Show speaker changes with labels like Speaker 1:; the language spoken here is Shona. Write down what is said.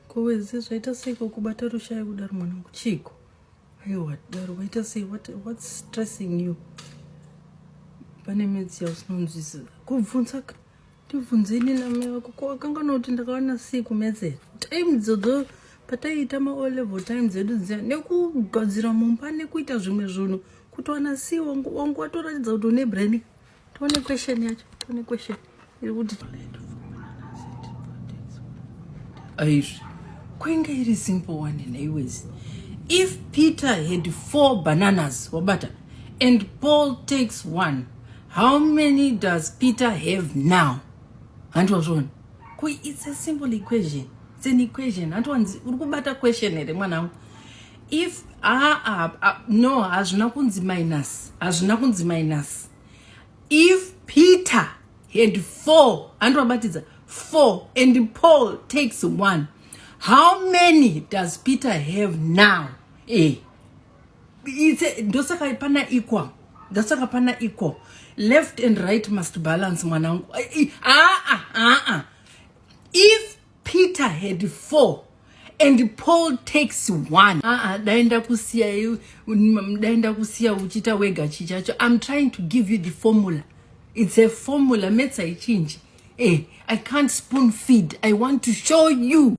Speaker 1: Kowezi zvaita seiko kubata rushaya kudaro mwanangu chiko. Aiwa daro waita sei what's stressing you? Pane medzi yausinoNzwisisa. Kubvunzaka. Tivunzeni namai vako kwakanga noti ndakawana siku medzera. Time dzodzo pataiita ma level time dzedu dziya nekugadzira mumba nekuita zvimwe zvinhu kutowana si wangu watoratidza kuti une brain. Tone question yacho. Tone question. Iri kuti Aish. Kwenga iri simple one anyways. If Peter had 4 bananas, wabata, and Paul takes 1, how many does Peter have now? And was one. It's a simple equation. It's an equation. And one urukubata question ere mwanangu. If no, azunakunzi minus. If Peter had 4, and wabatiza 4, and Paul takes 1, how many does Peter have now? It's dosaka pana equal. Dosaka pana equal. Left and right must balance, mwanangu. If Peter had 4 and Paul takes 1, daenda kusia uchita wega chichacho. I'm trying to give you the formula. It's a formula. Metsa change. I can't spoon feed. I want to show you.